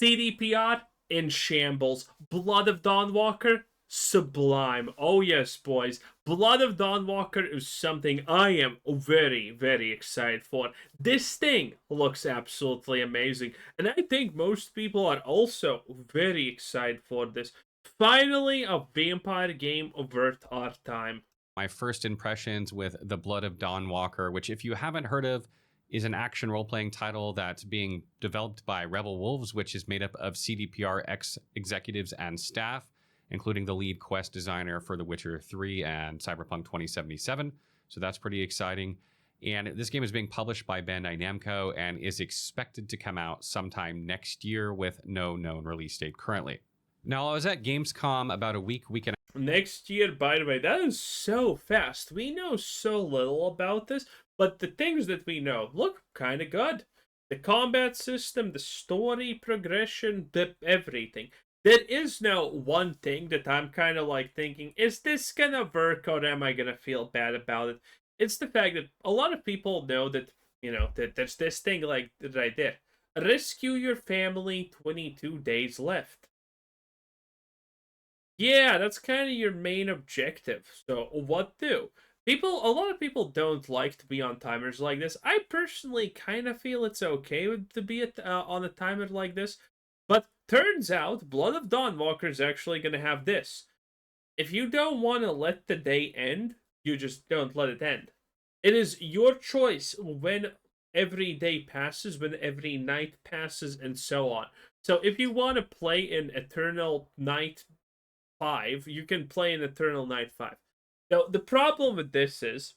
CDPR in shambles. Blood of Dawnwalker, sublime. Oh yes, boys. Blood of Dawnwalker is something I am very, very excited for. This thing looks absolutely amazing, and I think most people are also very excited for this. Finally, a vampire game worth our time. My first impressions with The Blood of Dawnwalker, which, if you haven't heard of, is an action role-playing title that's being developed by Rebel Wolves, which is made up of CDPR executives and staff, including the lead quest designer for The Witcher 3 and Cyberpunk 2077. So that's pretty exciting. And this game is being published by Bandai Namco and is expected to come out sometime next year with no known release date currently. Now, I was at Gamescom about a week and Next year, by the way, that is so fast. We know so little about this, but the things that we know look kind of good. The combat system, the story progression, everything. There is no one thing that I'm kind of like thinking, is this gonna work or am I gonna feel bad about it? It's the fact that a lot of people know that, that there's this thing like right there. Rescue your family, 22 days left. Yeah, that's kind of your main objective. So what do? A lot of people don't like to be on timers like this. I personally kind of feel it's okay to be on a timer like this. But turns out, Blood of Dawnwalker is actually going to have this. If you don't want to let the day end, you just don't let it end. It is your choice when every day passes, when every night passes, and so on. So if you want to play in Eternal Night 5, you can play in Eternal Night 5. Now, the problem with this is,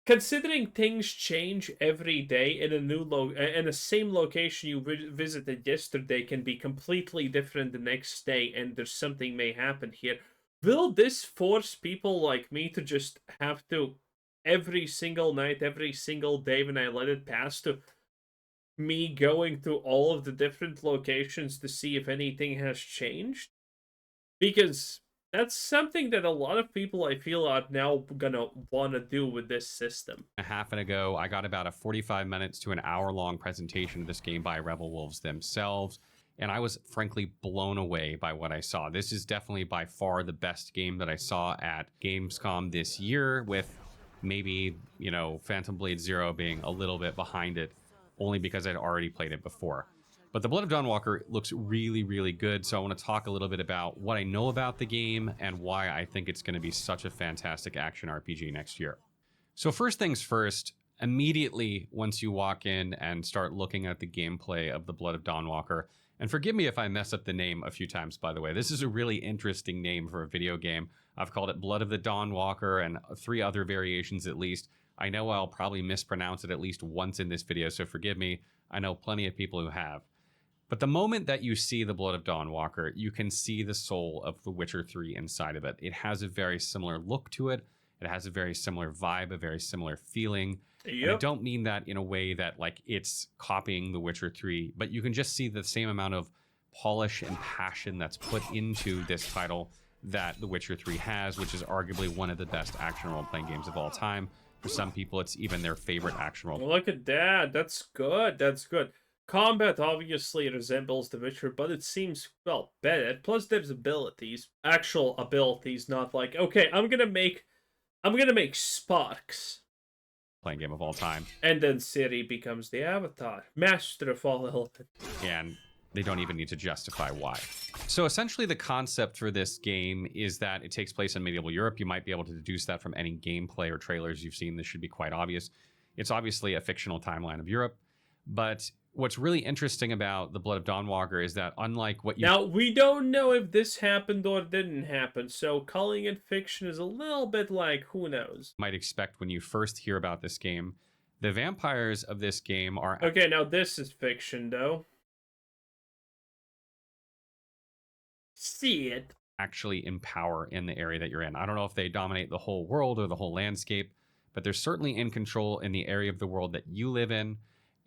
considering things change every day in a new in the same location you visited yesterday can be completely different the next day, and there's something may happen here. Will this force people like me to just have to every single night, every single day when I let it pass, to me going to all of the different locations to see if anything has changed? Because that's something that a lot of people, I feel, are now gonna want to do with this system. a half ago, I got about a 45 minutes to an hour-long presentation of this game by Rebel Wolves themselves, and I was frankly blown away by what I saw. This is definitely by far the best game that I saw at Gamescom this year, with maybe, Phantom Blade Zero being a little bit behind it, only because I'd already played it before. But the Blood of Dawnwalker looks really, really good, so I want to talk a little bit about what I know about the game and why I think it's going to be such a fantastic action RPG next year. So first things first, immediately once you walk in and start looking at the gameplay of the Blood of Dawnwalker, and forgive me if I mess up the name a few times, by the way. This is a really interesting name for a video game. I've called it Blood of the Dawnwalker and 3 other variations at least. I know I'll probably mispronounce it at least once in this video, so forgive me. I know plenty of people who have. But the moment that you see the Blood of Dawnwalker, you can see the soul of The Witcher 3 inside of it. It has a very similar look to it. It has a very similar vibe, a very similar feeling. Yep. And I don't mean that in a way that like it's copying The Witcher 3, but you can just see the same amount of polish and passion that's put into this title that The Witcher 3 has, which is arguably one of the best action role-playing games of all time. For some people, it's even their favorite action role. Look at that. That's good. That's good. Combat obviously resembles The Witcher, but it seems, well, better. Plus, there's abilities. Actual abilities, not like, okay, I'm gonna make sparks. Playing game of all time. And then Ciri becomes the Avatar. Master of all elements. And they don't even need to justify why. So essentially the concept for this game is that it takes place in medieval Europe. You might be able to deduce that from any gameplay or trailers you've seen. This should be quite obvious. It's obviously a fictional timeline of Europe, but what's really interesting about the Blood of Dawnwalker is that unlike what you... Now, we don't know if this happened or didn't happen, so calling it fiction is a little bit like, who knows? Might expect when you first hear about this game. The vampires of this game are... Okay, now this is fiction, though. See it. Actually in power in the area that you're in. I don't know if they dominate the whole world or the whole landscape, but they're certainly in control in the area of the world that you live in.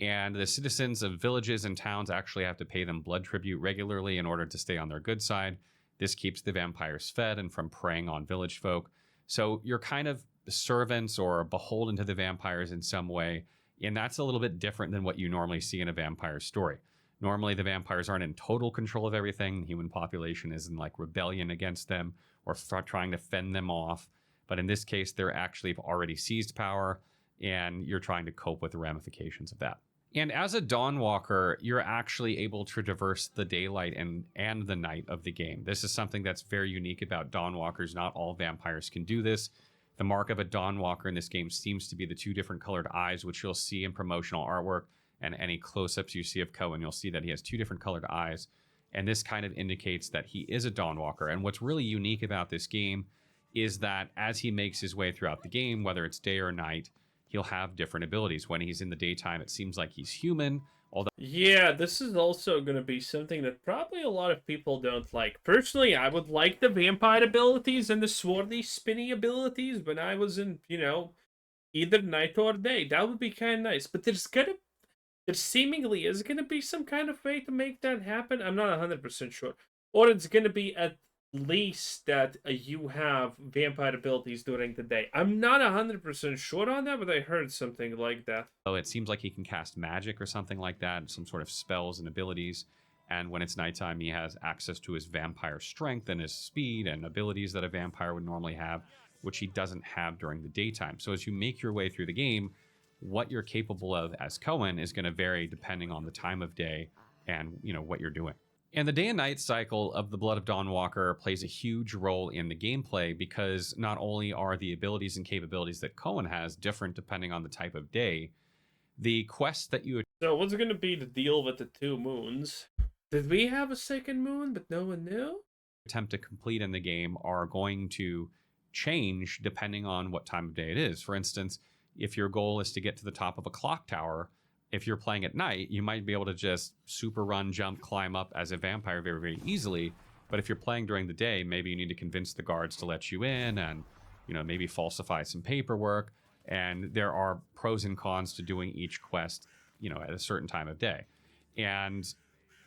And the citizens of villages and towns actually have to pay them blood tribute regularly in order to stay on their good side. This keeps the vampires fed and from preying on village folk. So you're kind of servants or beholden to the vampires in some way, And that's a little bit different than what you normally see in a vampire story. Normally, the vampires aren't in total control of everything. The human population is in like rebellion against them or trying to fend them off. But in this case, they're actually already seized power, and you're trying to cope with the ramifications of that. And as a Dawnwalker, you're actually able to traverse the daylight and the night of the game. This is something that's very unique about Dawnwalkers. Not all vampires can do this. The mark of a Dawnwalker in this game seems to be the two different colored eyes, which you'll see in promotional artwork and any close-ups you see of Cohen. You'll see that he has two different colored eyes. And this kind of indicates that he is a Dawnwalker. And what's really unique about this game is that as he makes his way throughout the game, whether it's day or night, he'll have different abilities. When he's in the daytime, it seems like he's human. Although, yeah, this is also going to be something that probably a lot of people don't like. Personally, I would like the vampire abilities and the swarthy, spinny abilities when I was in, either night or day. That would be kind of nice. But there seemingly is going to be some kind of way to make that happen. I'm not 100% sure. Or it's going to be at least that you have vampire abilities during the day. I'm not 100% sure on that, but I heard something like that. it seems like he can cast magic or something like that, some sort of spells and abilities. And when it's nighttime, he has access to his vampire strength and his speed and abilities that a vampire would normally have, which he doesn't have during the daytime. So as you make your way through the game, what you're capable of as Cohen is going to vary depending on the time of day and what you're doing. And the day and night cycle of the Blood of Dawnwalker plays a huge role in the gameplay because not only are the abilities and capabilities that Cohen has different depending on the type of day, the quests that you... So what's going to be the deal with the 2 moons? Did we have a second moon, but no one knew? Attempt to complete in the game are going to change depending on what time of day it is. For instance, if your goal is to get to the top of a clock tower, if you're playing at night, you might be able to just super run, jump, climb up as a vampire very, very easily. But if you're playing during the day, maybe you need to convince the guards to let you in and, maybe falsify some paperwork. And there are pros and cons to doing each quest, at a certain time of day. And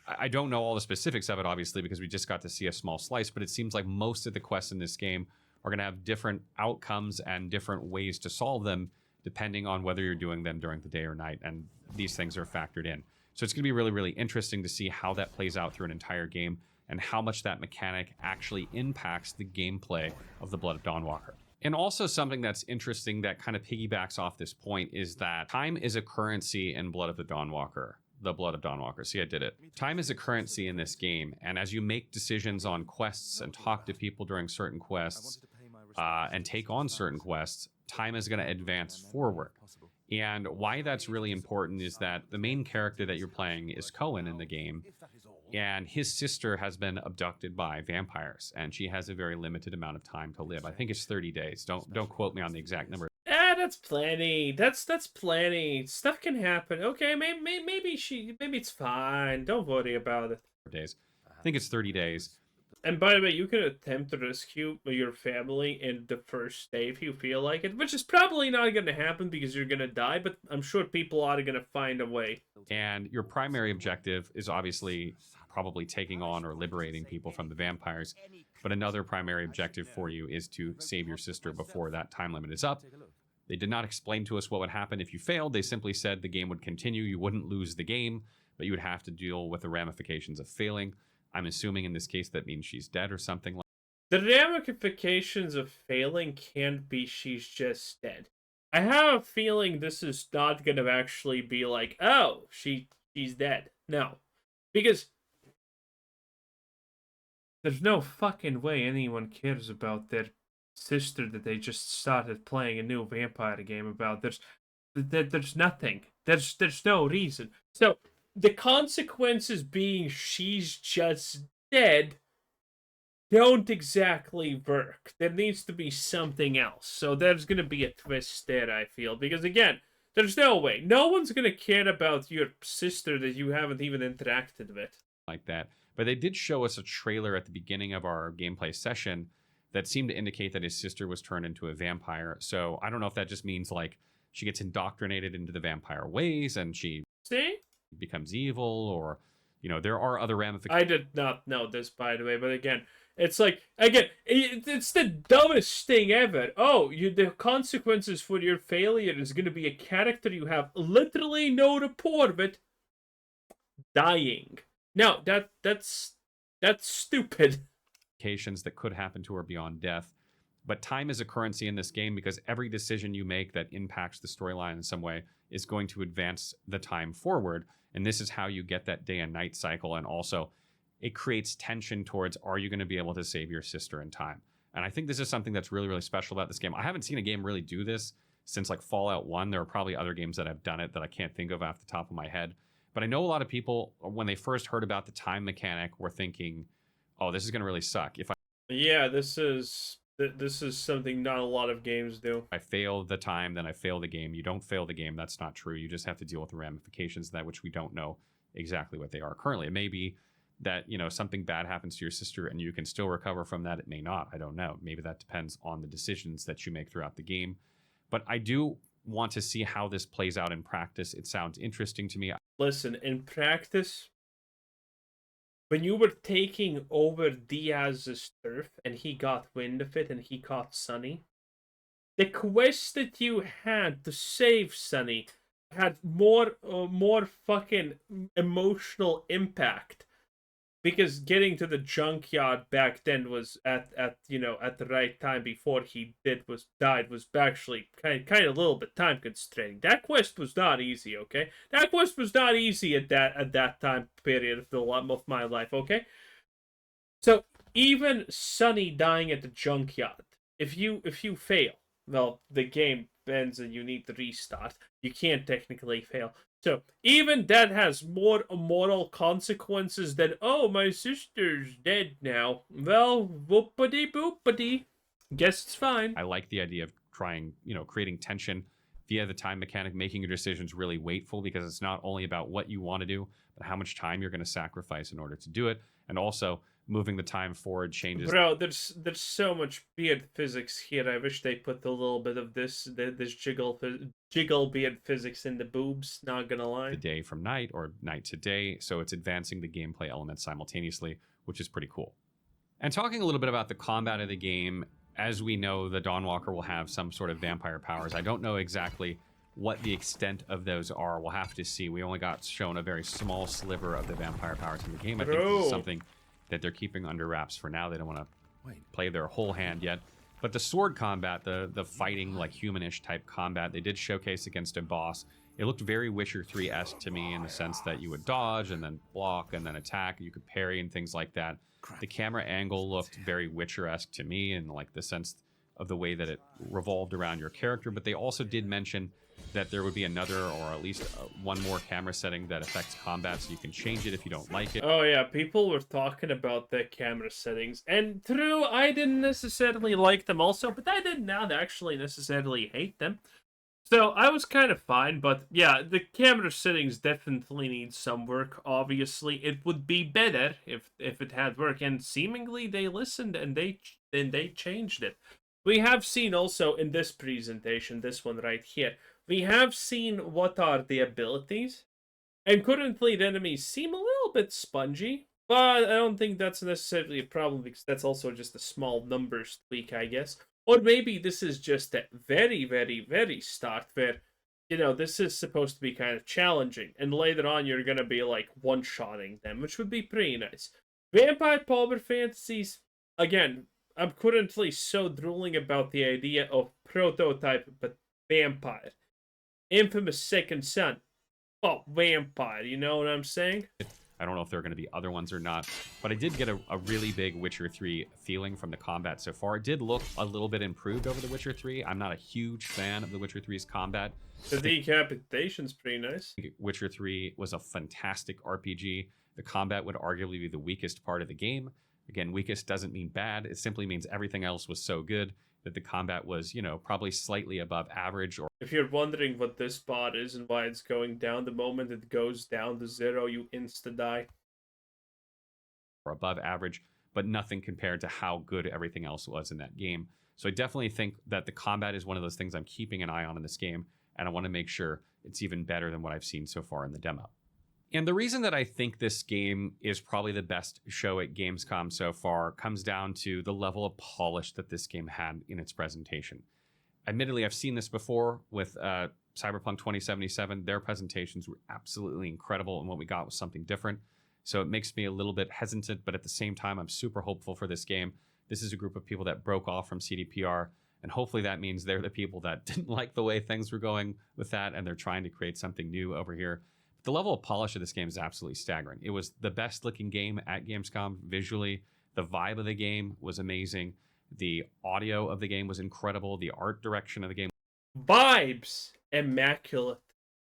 I don't know all the specifics of it, obviously, because we just got to see a small slice, but it seems like most of the quests in this game are going to have different outcomes and different ways to solve them, depending on whether you're doing them during the day or night, and these things are factored in. So it's going to be really, really interesting to see how that plays out through an entire game and how much that mechanic actually impacts the gameplay of the Blood of Dawnwalker. And also something that's interesting that kind of piggybacks off this point is that time is a currency in Blood of the Dawnwalker. The Blood of Dawnwalker. See, I did it. Time is a currency in this game, and as you make decisions on quests and talk to people during certain quests and take on certain quests, time is going to advance forward. And why that's really important is that the main character that you're playing is Cohen in the game, and his sister has been abducted by vampires, and she has a very limited amount of time to live. I think it's 30 days. Don't quote me on the exact number. That's plenty. That's plenty. Stuff can happen. Okay, maybe it's fine. Don't worry about it. Days. I think it's 30 days. And by the way, you can attempt to rescue your family in the first day if you feel like it, which is probably not going to happen because you're going to die, but I'm sure people are going to find a way. And your primary objective is obviously probably taking on or liberating people from the vampires, but another primary objective for you is to save your sister before that time limit is up. They did not explain to us what would happen if you failed. They simply said the game would continue. You wouldn't lose the game, but you would have to deal with the ramifications of failing. I'm assuming in this case that means she's dead or something like that. The ramifications of failing can't be she's just dead. I have a feeling this is not going to actually be like, oh, she's dead. No. Because there's no fucking way anyone cares about their sister that they just started playing a new vampire game about. There's nothing. There's no reason. So the consequences being she's just dead don't exactly work. There needs to be something else. So there's going to be a twist there, I feel. Because again, there's no way. No one's going to care about your sister that you haven't even interacted with. Like that. But they did show us a trailer at the beginning of our gameplay session that seemed to indicate that his sister was turned into a vampire. So I don't know if that just means like she gets indoctrinated into the vampire ways and she becomes evil, or there are other ramifications. I did not know this, by the way, but again, It's like, again, it's the dumbest thing ever. Oh, the consequences for your failure is going to be a character you have literally no rapport with dying. No, that's stupid. Occasions that could happen to her beyond death. But time is a currency in this game because every decision you make that impacts the storyline in some way is going to advance the time forward. And this is how you get that day and night cycle. And also, it creates tension towards, are you going to be able to save your sister in time? And I think this is something that's really, really special about this game. I haven't seen a game really do this since like Fallout 1. There are probably other games that have done it that I can't think of off the top of my head. But I know a lot of people, when they first heard about the time mechanic, were thinking, oh, this is going to really suck. If Yeah, this is something not a lot of games do. I fail the time, then I fail the game. You don't fail the game. That's not true. You just have to deal with the ramifications of that, which we don't know exactly what they are currently. It may be that, you know, something bad happens to your sister and you can still recover from that. It may not. I don't know. Maybe that depends on the decisions that you make throughout the game. But I do want to see how this plays out in practice. It sounds interesting to me. Listen, in practice, when you were taking over Diaz's turf and he got wind of it and he caught Sunny, the quest that you had to save Sunny had more fucking emotional impact, because getting to the junkyard back then was at the right time before he died was actually kind of a little bit time constraining. That quest was not easy, okay? That quest was not easy at that time period of my life, okay? So even Sunny dying at the junkyard, if you fail, well, the game ends and you need to restart. You can't technically fail. So even that has more moral consequences than, oh, my sister's dead now. Well, whoopity boopity. Guess it's fine. I like the idea of creating tension via the time mechanic, making your decisions really weightful, because it's not only about what you want to do, but how much time you're going to sacrifice in order to do it. And also, moving the time forward changes. Bro, there's so much beard physics here. I wish they put a little bit of this jiggle beard physics in the boobs. Not gonna lie. The day from night or night to day, so it's advancing the gameplay elements simultaneously, which is pretty cool. And talking a little bit about the combat of the game, as we know, the Dawnwalker will have some sort of vampire powers. I don't know exactly what the extent of those are. We'll have to see. We only got shown a very small sliver of the vampire powers in the game. I think this is something that they're keeping under wraps for now. They don't want to play their whole hand yet. But the sword combat, the fighting, like humanish type combat, they did showcase against a boss. It looked very Witcher 3-esque to me in the sense that you would dodge and then block and then attack. You could parry and things like that. The camera angle looked very Witcher-esque to me in like the sense of the way that it revolved around your character. But they also did mention that there would be another, or at least one more camera setting that affects combat, so you can change it if you don't like it. Oh yeah, people were talking about the camera settings, and true, I didn't necessarily like them also, but I did not actually necessarily hate them. So I was kind of fine, but yeah, the camera settings definitely need some work. Obviously, it would be better if it had work, and seemingly they listened and they changed it. We have seen also in this presentation, this one right here, we have seen what are the abilities, and currently the enemies seem a little bit spongy, but I don't think that's necessarily a problem, because that's also just a small numbers tweak, I guess. Or maybe this is just at very, very, very start where, this is supposed to be kind of challenging, and later on you're gonna be like one-shotting them, which would be pretty nice. Vampire Power Fantasies, again, I'm currently so drooling about the idea of prototype, but vampire. Infamous Second Son. Oh, vampire, you know what I'm saying? I don't know if there are going to be other ones or not, but I did get a really big Witcher 3 feeling from the combat so far. It did look a little bit improved over The Witcher 3. I'm not a huge fan of The Witcher 3's combat. The decapitation's pretty nice. Witcher 3 was a fantastic RPG. The combat would arguably be the weakest part of the game. Again, weakest doesn't mean bad. It simply means everything else was so good that the combat was, probably slightly above average. Or if you're wondering what this bot is and why it's going down, the moment it goes down to 0, you insta-die. Or above average, but nothing compared to how good everything else was in that game. So I definitely think that the combat is one of those things I'm keeping an eye on in this game, and I want to make sure it's even better than what I've seen so far in the demo. And the reason that I think this game is probably the best show at Gamescom so far comes down to the level of polish that this game had in its presentation. Admittedly, I've seen this before with Cyberpunk 2077. Their presentations were absolutely incredible, and what we got was something different. So it makes me a little bit hesitant, but at the same time, I'm super hopeful for this game. This is a group of people that broke off from CDPR, and hopefully that means they're the people that didn't like the way things were going with that, and they're trying to create something new over here. The level of polish of this game is absolutely staggering. It was the best looking game at Gamescom visually. The vibe of the game was amazing. The audio of the game was incredible. The art direction of the game Vibes immaculate.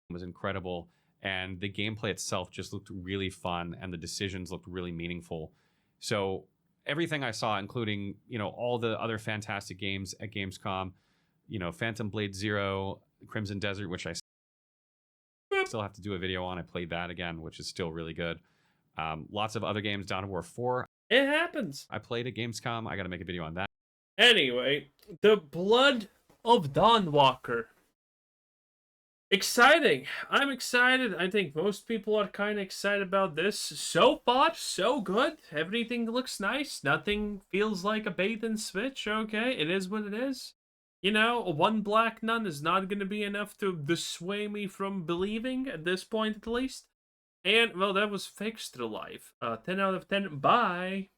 was incredible. And the gameplay itself just looked really fun, and the decisions looked really meaningful. So everything I saw, including, all the other fantastic games at Gamescom, Phantom Blade Zero, Crimson Desert, which I still have to do a video on. I played that again, which is still really good. Lots of other games, Dawn of War 4. It happens. I played at Gamescom. I got to make a video on that. Anyway, the Blood of Dawnwalker. Exciting. I'm excited. I think most people are kind of excited about this. So far, so good. Everything looks nice. Nothing feels like a bait and switch. Okay, it is what it is. One black nun is not going to be enough to dissuade me from believing, at this point at least. And, well, that was Fixed to Life. 10 out of 10. Bye.